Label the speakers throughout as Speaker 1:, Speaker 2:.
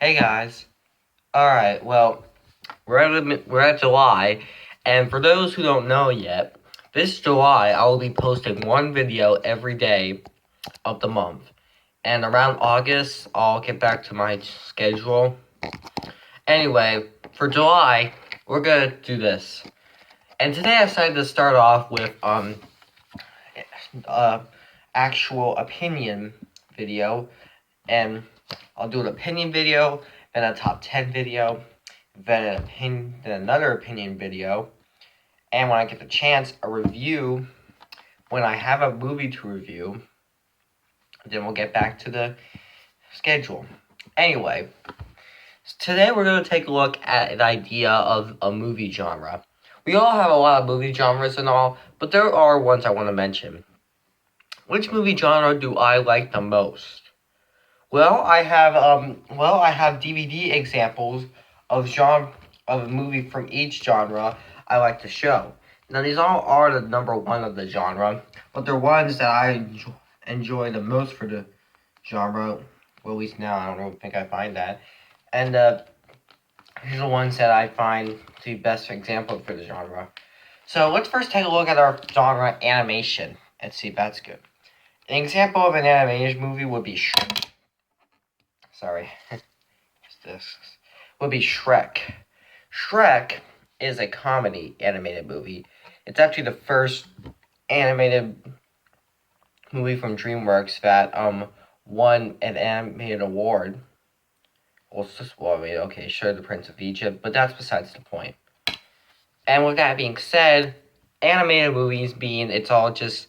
Speaker 1: Hey guys. Alright, well, we're at July, and for those who don't know yet, this July I will be posting one video every day of the month. And around August, I'll get back to my schedule. Anyway, for July, we're gonna do this. And today I decided to start off with actual opinion video, and I'll do an opinion video, then a top 10 video, then another opinion video, and when I get the chance, a review. When I have a movie to review, then we'll get back to the schedule. Anyway, today we're going to take a look at an idea of a movie genre. We all have a lot of movie genres and all, but there are ones I want to mention. Which movie genre do I like the most? Well, I have DVD examples of a movie from each genre I like to show. Now, these all are the number one of the genre, but they're ones that I enjoy the most for the genre. Well, at least now, I don't think I find that. And these are the ones that I find to be best example for the genre. So let's first take a look at our genre, animation, and see if that's good. An example of an animated movie would be would be Shrek. Shrek is a comedy animated movie. It's actually the first animated movie from DreamWorks that won an animated award. The Prince of Egypt, but that's besides the point. And with that being said, animated movies being it's all just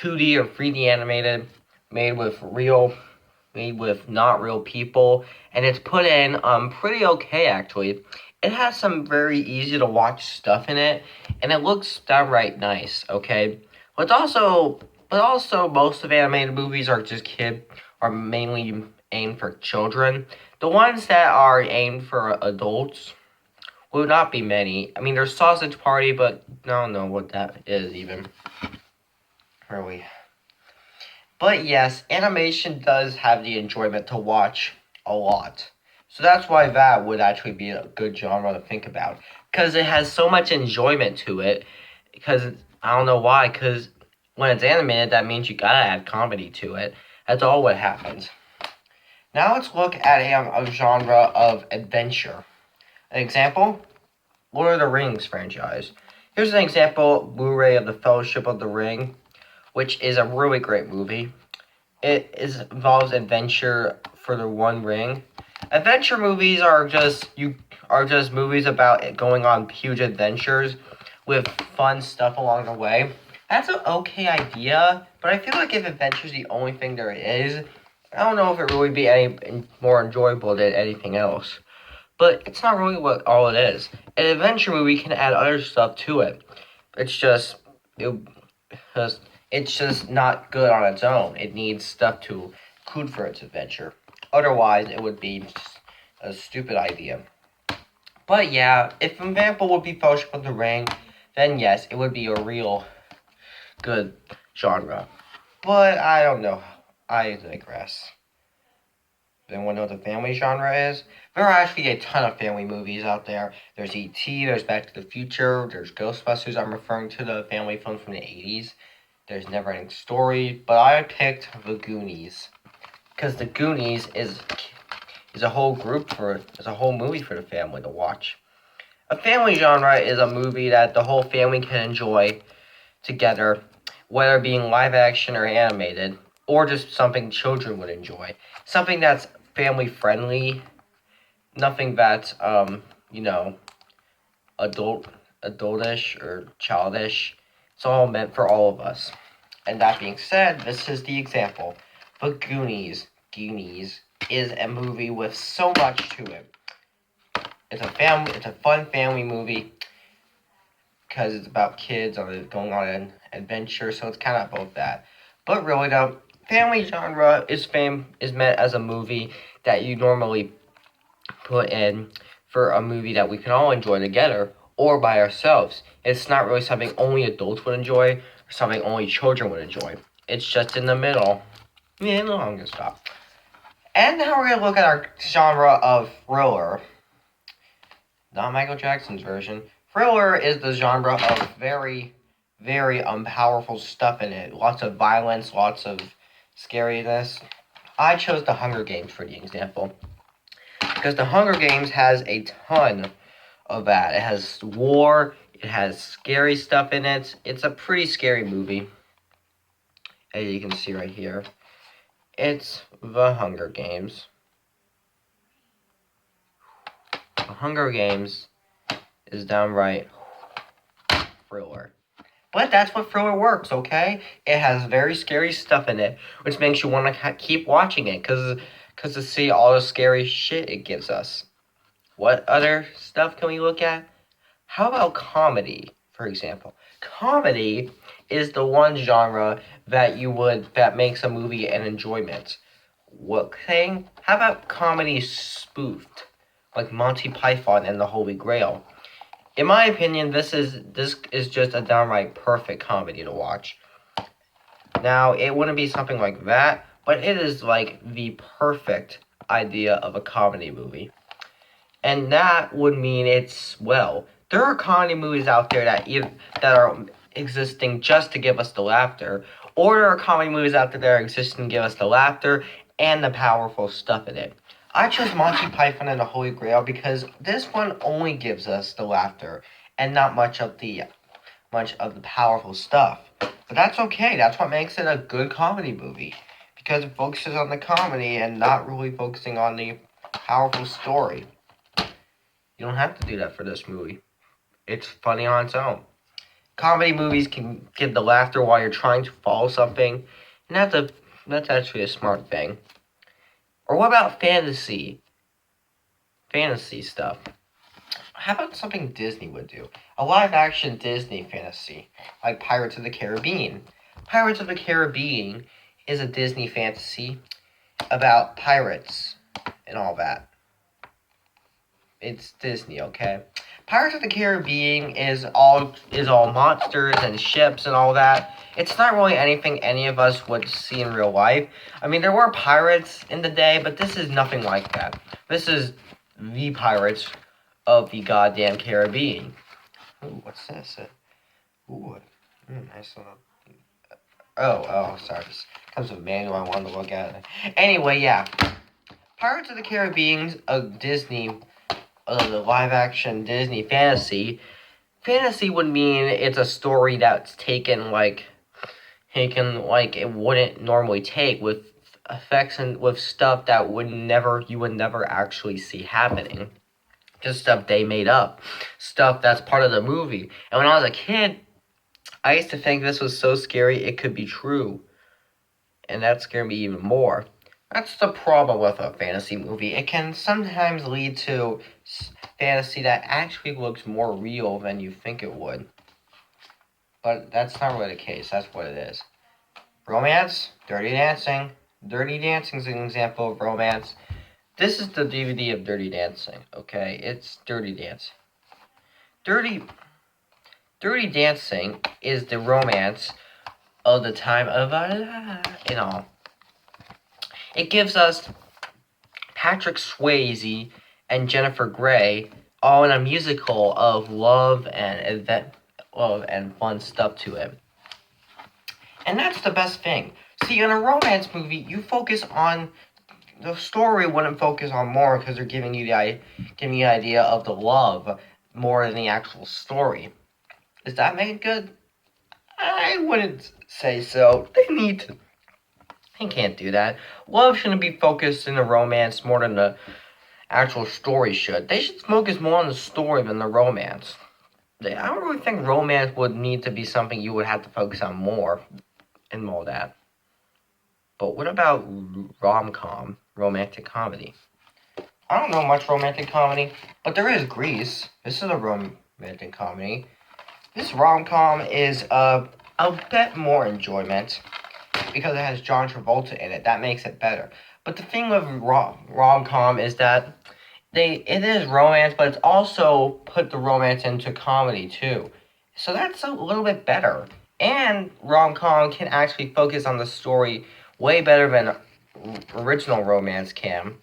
Speaker 1: 2D or 3D animated, made with not real people, and it's put in pretty okay actually. It has some very easy to watch stuff in it, and it looks downright nice, okay? But also most of animated movies are mainly aimed for children. The ones that are aimed for adults will not be many. I mean, there's Sausage Party, but I don't know what that is even. Really. But yes, animation does have the enjoyment to watch a lot. So that's why that would actually be a good genre to think about. Because it has so much enjoyment to it. Because, I don't know why, because when it's animated, that means you gotta add comedy to it. That's all what happens. Now let's look at a genre of adventure. An example, Lord of the Rings franchise. Here's an example Blu-ray of the Fellowship of the Ring, which is a really great movie. It involves adventure for the One Ring. Adventure movies are just movies about going on huge adventures with fun stuff along the way. That's an okay idea, but I feel like if adventure is the only thing there is, I don't know if it really be any more enjoyable than anything else. But it's not really what all it is. An adventure movie can add other stuff to it. It's just not good on its own. It needs stuff to include for its adventure. Otherwise, it would be a stupid idea. But yeah, if an example would be Fellowship of the Ring, then yes, it would be a real good genre. But I don't know. I digress. Anyone know what the family genre is? There are actually a ton of family movies out there. There's E.T., there's Back to the Future, there's Ghostbusters. I'm referring to the family film from the 80s. There's Neverending Story, but I picked The Goonies. Because The Goonies is a whole movie for the family to watch. A family genre is a movie that the whole family can enjoy together, whether being live action or animated, or just something children would enjoy. Something that's family friendly, nothing that's adultish or childish. It's all meant for all of us. And that being said, this is the example. The Goonies is a movie with so much to it. It's a fun family movie because it's about kids going on an adventure, so it's kind of both that. But really, the family genre is meant as a movie that you normally put in for a movie that we can all enjoy together or by ourselves. It's not really something only adults would enjoy or something only children would enjoy. It's just in the middle. Yeah, no, I'm gonna stop. And now we're going to look at our genre of thriller. Not Michael Jackson's version. Thriller is the genre of very, very powerful stuff in it. Lots of violence, lots of scariness. I chose The Hunger Games for the example. Because The Hunger Games has a ton of that. It has war, it has scary stuff in it. It's a pretty scary movie. As you can see right here. It's The Hunger Games. The Hunger Games is downright thriller. But that's what thriller works, okay? It has very scary stuff in it, which makes you want to keep watching it, because to see all the scary shit it gives us. What other stuff can we look at? How about comedy, for example? Comedy is the one genre that makes a movie an enjoyment. What thing? How about comedy spoofed, like Monty Python and the Holy Grail? In my opinion, this is just a downright perfect comedy to watch. Now, it wouldn't be something like that, but it is like the perfect idea of a comedy movie. And that would mean there are comedy movies out there that are existing just to give us the laughter, or there are comedy movies out there that are existing to give us the laughter and the powerful stuff in it. I chose Monty Python and the Holy Grail because this one only gives us the laughter and not much of the powerful stuff. But that's okay. That's what makes it a good comedy movie, because it focuses on the comedy and not really focusing on the powerful story. You don't have to do that for this movie. It's funny on its own. Comedy movies can give the laughter while you're trying to follow something, and that's actually a smart thing. Or what about fantasy? Fantasy stuff. How about something Disney would do? A live-action Disney fantasy, like Pirates of the Caribbean. Pirates of the Caribbean is a Disney fantasy about pirates and all that. It's Disney, okay? Pirates of the Caribbean is all monsters and ships and all that. It's not really anything any of us would see in real life. I mean, there were pirates in the day, but this is nothing like that. This is the pirates of the goddamn Caribbean. Ooh, what's this? Nice little... sorry. This comes with a manual I wanted to look at. Anyway, yeah. Pirates of the Caribbean, the live-action Disney fantasy. Fantasy would mean it's a story that's taken like it wouldn't normally take, with effects and with stuff that you would never actually see happening. Just stuff they made up, stuff that's part of the movie. And when I was a kid, I used to think this was so scary it could be true, and that scared me even more. That's the problem with a fantasy movie. It can sometimes lead to fantasy that actually looks more real than you think it would. But that's not really the case. That's what it is. Romance, Dirty Dancing. Dirty Dancing is an example of romance. This is the DVD of Dirty Dancing, okay? It's Dirty Dancing. Dirty Dancing is the romance of the time of all. It gives us Patrick Swayze and Jennifer Grey all in a musical of love and fun stuff to it. And that's the best thing. See, in a romance movie, you focus on the story. Wouldn't focus on more because they're giving you the idea of the love more than the actual story. Does that make it good? I wouldn't say so. They can't do that. Love shouldn't be focused in the romance more than the actual story should. They should focus more on the story than the romance. I don't really think romance would need to be something you would have to focus on more and all that. But what about rom-com, romantic comedy? I don't know much romantic comedy, but there is Grease. This is a romantic comedy. This rom-com is a bit more enjoyment because it has John Travolta in it. That makes it better. But the thing with rom-com is that it is romance, but it's also put the romance into comedy too. So that's a little bit better. And rom-com can actually focus on the story way better than original romance can.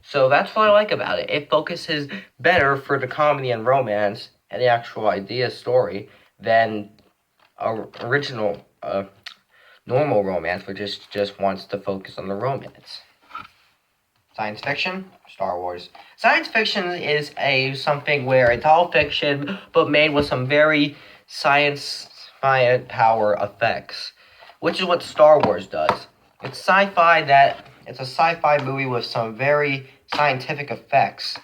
Speaker 1: So that's what I like about it. It focuses better for the comedy and romance and the actual idea story than original normal romance, which just wants to focus on the romance. Science fiction, Star Wars. Science fiction is something where it's all fiction, but made with some very science power effects, which is what Star Wars does. It's it's a sci-fi movie with some very scientific effects.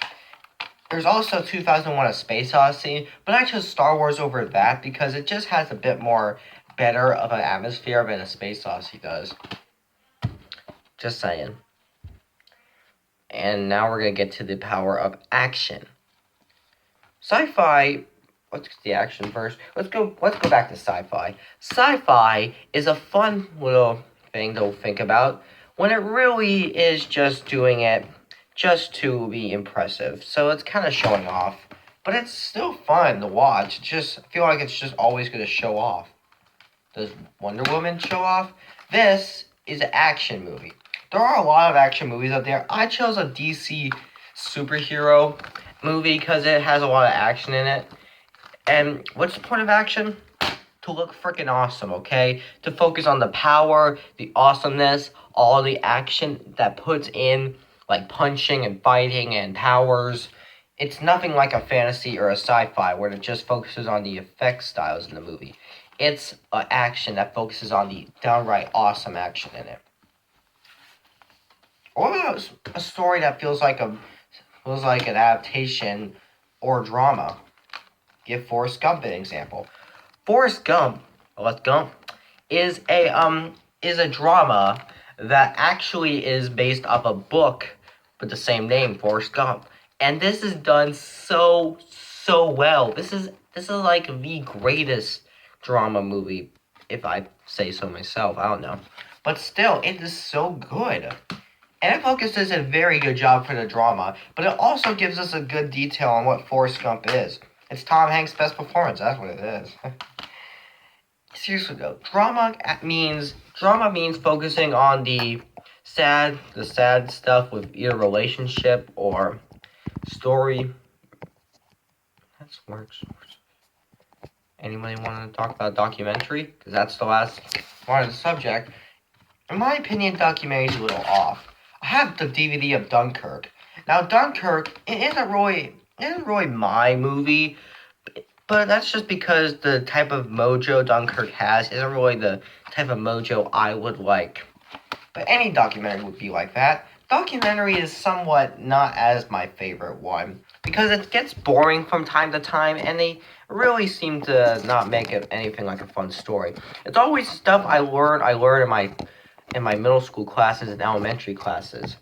Speaker 1: There's also 2001: A Space Odyssey, but I chose Star Wars over that because it just has a bit more better of an atmosphere than a Space Odyssey does. Just saying. And now we're going to get to the power of action. Sci-fi, let's get the action first. Let's go back to sci-fi. Sci-fi is a fun little thing to think about when it really is just doing it just to be impressive. So it's kind of showing off, but it's still fun to watch. I feel like it's just always going to show off. Does Wonder Woman show off? This is an action movie. There are a lot of action movies out there. I chose a DC superhero movie because it has a lot of action in it. And what's the point of action? To look freaking awesome, okay? To focus on the power, the awesomeness, all the action that puts in, like punching and fighting and powers. It's nothing like a fantasy or a sci-fi where it just focuses on the effect styles in the movie. It's an action that focuses on the downright awesome action in it. Or a story that feels like an adaptation or drama. Give Forrest Gump an example. Forrest Gump is a drama that actually is based off a book with the same name, Forrest Gump. And this is done so well. This is like the greatest drama movie, if I say so myself. I don't know. But still, it is so good. And it focuses a very good job for the drama, but it also gives us a good detail on what Forrest Gump is. It's Tom Hanks' best performance, that's what it is. Seriously though, drama means focusing on the sad stuff with either relationship or story. That works. Anybody want to talk about documentary? Because that's the last part of the subject. In my opinion, documentary is a little off. I have the DVD of Dunkirk. Now, Dunkirk isn't really my movie, but that's just because the type of mojo Dunkirk has isn't really the type of mojo I would like. But any documentary would be like that. Documentary is somewhat not as my favorite one, because it gets boring from time to time, and they really seem to not make it anything like a fun story. It's always stuff I learned in my middle school classes and elementary classes.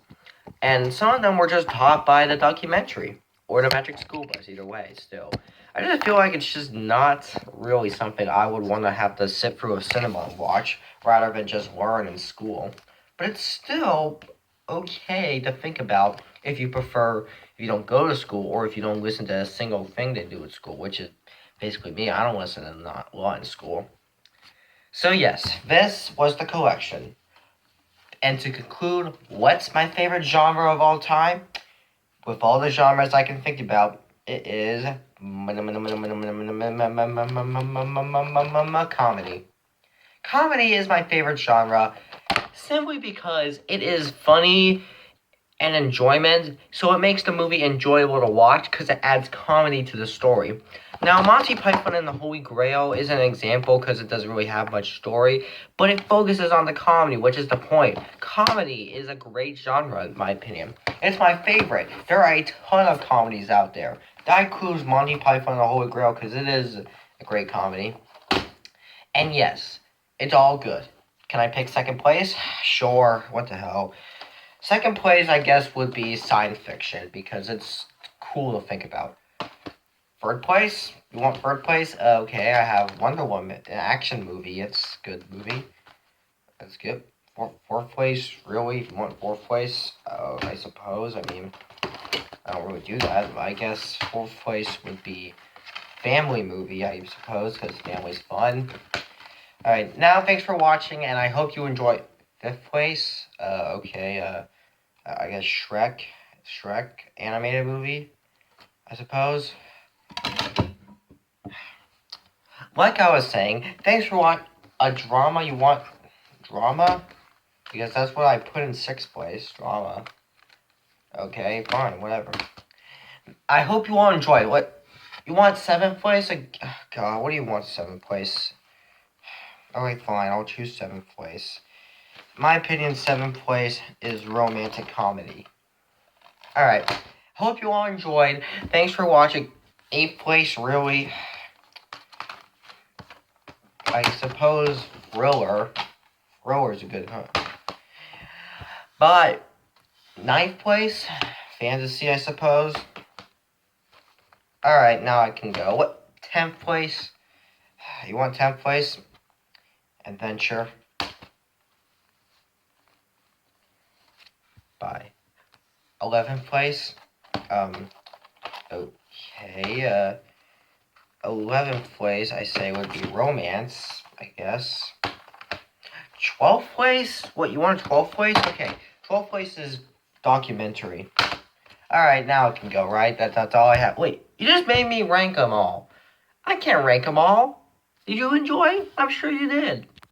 Speaker 1: And some of them were just taught by the documentary or the Magic School Bus, either way, still. I just feel like it's just not really something I would want to have to sit through a cinema and watch, rather than just learn in school. But it's still okay to think about if you don't go to school, or if you don't listen to a single thing they do at school, which is basically me. I don't listen to a lot in school. So yes, this was the collection. And to conclude, what's my favorite genre of all time? With all the genres I can think about, it is comedy. Comedy is my favorite genre simply because it is funny and enjoyment, so it makes the movie enjoyable to watch because it adds comedy to the story. Now, Monty Python and the Holy Grail is an example because it doesn't really have much story, but it focuses on the comedy, which is the point. Comedy is a great genre, in my opinion. It's my favorite. There are a ton of comedies out there. That includes Monty Python and the Holy Grail because it is a great comedy. And yes, it's all good. Can I pick second place? Sure, what the hell. Second place, I guess, would be science fiction because it's cool to think about. Third place? You want third place? Okay, I have Wonder Woman, an action movie. It's a good movie. That's good. Fourth place? Really? You want fourth place? I suppose. I mean, I don't really do that. But I guess fourth place would be family movie, I suppose, because family's fun. Alright, now thanks for watching, and I hope you enjoy 5th place, okay, I guess Shrek animated movie, I suppose. Like I was saying, thanks for watching a drama. You want drama? Because that's what I put in 6th place, drama. Okay, fine, whatever. I hope you all enjoy. What you want 7th place? God, what do you want 7th place? Okay, fine, I'll choose 7th place. My opinion, 7th place is romantic comedy. Alright, hope you all enjoyed. Thanks for watching. 8th place, really? I suppose Thriller. Thriller's a good hunt. But 9th place, Fantasy, I suppose. Alright, now I can go. What? 10th place? You want 10th place? Adventure. Bye. 11th place? Okay, 11th place, I say, would be romance, I guess. 12th place? What, you want a 12th place? Okay, 12th place is documentary. Alright, now it can go, right? That's all I have. Wait, you just made me rank them all. I can't rank them all. Did you enjoy? I'm sure you did.